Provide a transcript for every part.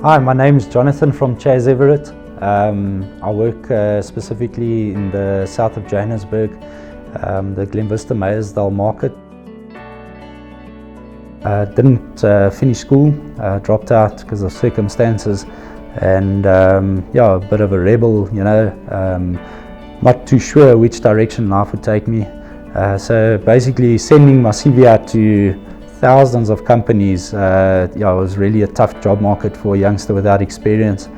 Hi, my name is Jonathan from Chairs Everett. I work specifically in the south of Johannesburg, the Glenvista Meyersdal market. Didn't finish school, dropped out because of circumstances, and yeah, a bit of a rebel, you know, not too sure which direction life would take me. So basically sending my CV out to thousands of companies, yeah, it was really a tough job market for a youngster without experience.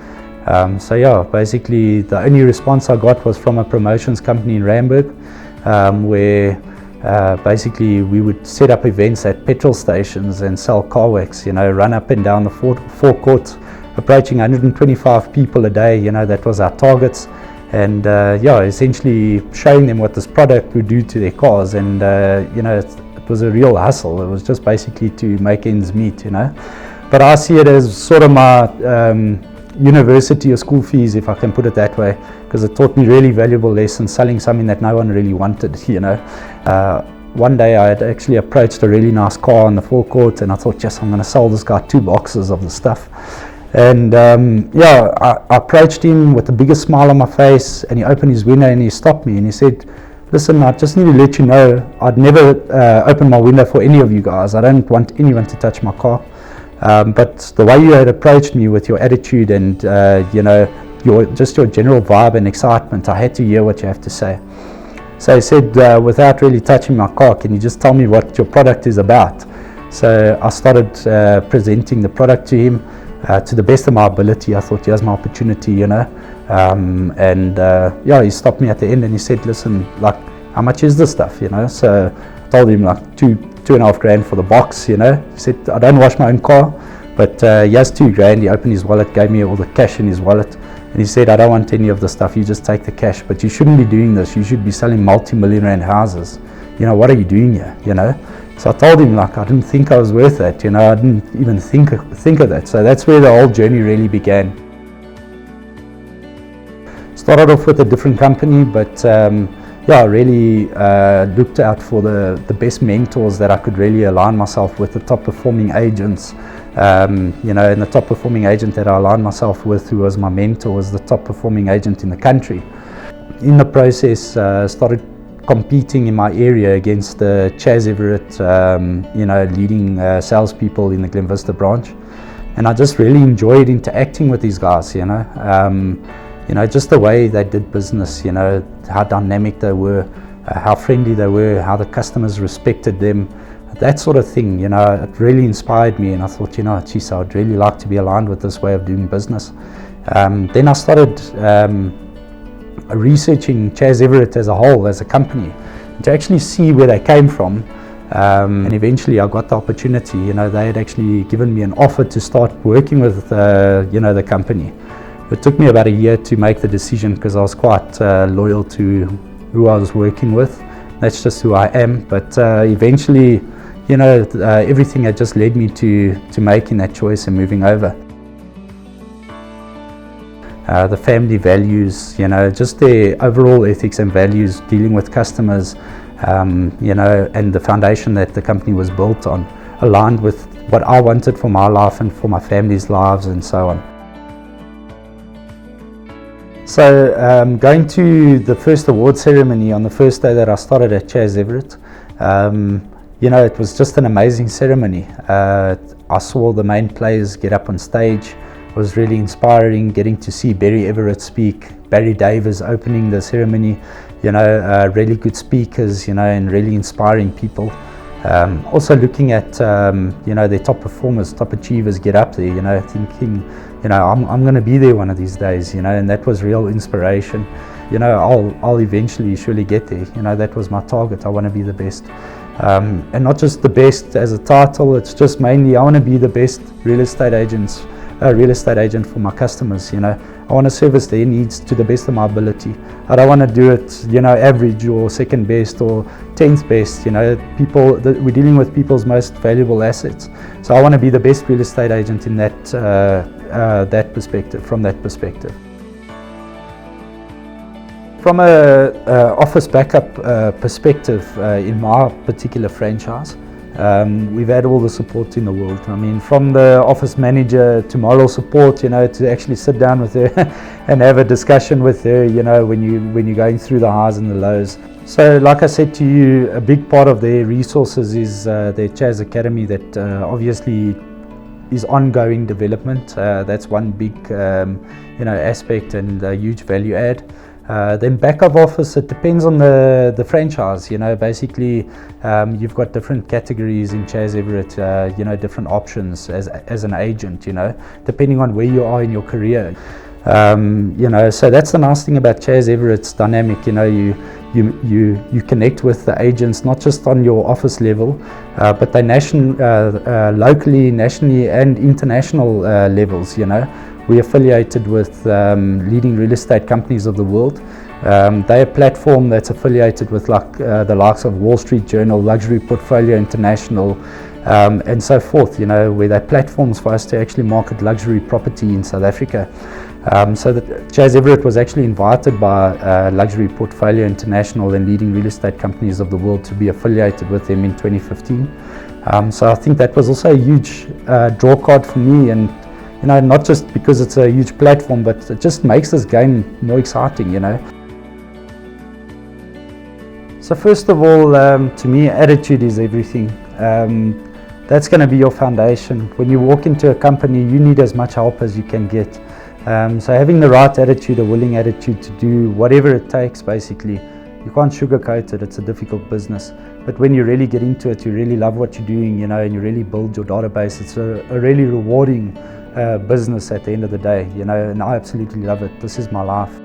So yeah, basically the only response I got was from a promotions company in Randburg, where basically we would set up events at petrol stations and sell car wax, you know, run up and down the forecourt, approaching 125 people a day, you know, that was our targets. And yeah, essentially showing them what this product would do to their cars. And you know, it was a real hustle. It was just basically to make ends meet, you know. But I see it as sort of my university or school fees, if I can put it that way, because it taught me really valuable lessons selling something that no one really wanted, you know. One day I had actually approached a really nice car on the forecourt, and I thought, yes, I'm going to sell this guy 2 boxes of the stuff. And yeah, I approached him with the biggest smile on my face, and he opened his window and he stopped me and he said, listen, I just need to let you know I'd never open my window for any of you guys. I don't want anyone to touch my car. But the way you had approached me with your attitude and you know, your general vibe and excitement, I had to hear what you have to say. So he said, without really touching my car, can you just tell me what your product is about? So I started presenting the product to him. To the best of my ability. I thought, here's my opportunity, you know. And yeah, he stopped me at the end and he said, listen, like, how much is this stuff, you know? So I told him like $2.5 grand for the box, you know. He said, I don't wash my own car, but he has $2 grand. He opened his wallet, gave me all the cash in his wallet, and he said, I don't want any of the stuff, you just take the cash, but you shouldn't be doing this. You should be selling multi-million rand houses. You know, what are you doing here, you know? So I told him, like, I didn't think I was worth that, you know, I didn't even think of that. So that's where the whole journey really began. Started off with a different company, but yeah, I really looked out for the best mentors that I could really align myself with, the top performing agents. You know, and the top performing agent that I aligned myself with, who was my mentor, was the top performing agent in the country. In the process, started competing in my area against the Chairs Everett, you know, leading salespeople in the Glenvista branch, and I just really enjoyed interacting with these guys. You know, just the way they did business. You know, how dynamic they were, how friendly they were, how the customers respected them, that sort of thing. You know, it really inspired me, and I thought, you know, geez, I would really like to be aligned with this way of doing business. Then I started researching Chairs Everett as a whole, as a company, to actually see where they came from, and eventually I got the opportunity. You know, they had actually given me an offer to start working with you know, the company. It took me about a year to make the decision, because I was quite loyal to who I was working with. That's just who I am. But eventually, you know, everything had just led me to making that choice and moving over. The family values, you know, just their overall ethics and values, dealing with customers, you know, and the foundation that the company was built on, aligned with what I wanted for my life and for my family's lives, and so on. So going to the first award ceremony on the first day that I started at Chairs Everett, you know, it was just an amazing ceremony. I saw the main players get up on stage. It was really inspiring, getting to see Everitt speak, Barry Davis opening the ceremony, you know, really good speakers, you know, and really inspiring people. Also looking at, you know, their top performers, top achievers get up there, you know, thinking, you know, I'm going to be there one of these days, you know, and that was real inspiration. You know, I'll eventually surely get there. You know, that was my target. I want to be the best. And not just the best as a title, it's just mainly I want to be the best real estate agent for my customers. You know, I want to service their needs to the best of my ability. I don't want to do it, you know, average or second best or 10th best. You know, we're dealing with people's most valuable assets. So I want to be the best real estate agent in that perspective. From that perspective. From a office backup perspective, in my particular franchise, we've had all the support in the world. I mean, from the office manager to moral support, you know, to actually sit down with her and have a discussion with her, you know, when you're going through the highs and the lows. So like I said to you, a big part of their resources is their Chairs Academy that obviously is ongoing development. That's one big you know, aspect and a huge value add. Then back of office, it depends on the franchise. You know, basically you've got different categories in Chairs Everett, you know, different options as an agent, you know, depending on where you are in your career. You know, so that's the nice thing about Chairs Everett. It's dynamic. You know, you connect with the agents not just on your office level, but they locally, nationally, and international levels. You know, we're affiliated with leading real estate companies of the world. They're a platform that's affiliated with the likes of Wall Street Journal, Luxury Portfolio International, and so forth. You know, where they're platforms for us to actually market luxury property in South Africa. So that Chairs Everett was actually invited by Luxury Portfolio International and leading real estate companies of the world to be affiliated with them in 2015. So I think that was also a huge draw card for me, and you know, not just because it's a huge platform, but it just makes this game more exciting, you know. So first of all, to me, attitude is everything. That's going to be your foundation. When you walk into a company, you need as much help as you can get. So having the right attitude, a willing attitude to do whatever it takes, basically. You can't sugarcoat it, it's a difficult business. But when you really get into it, you really love what you're doing, you know, and you really build your database. It's a really rewarding business at the end of the day, you know, and I absolutely love it. This is my life.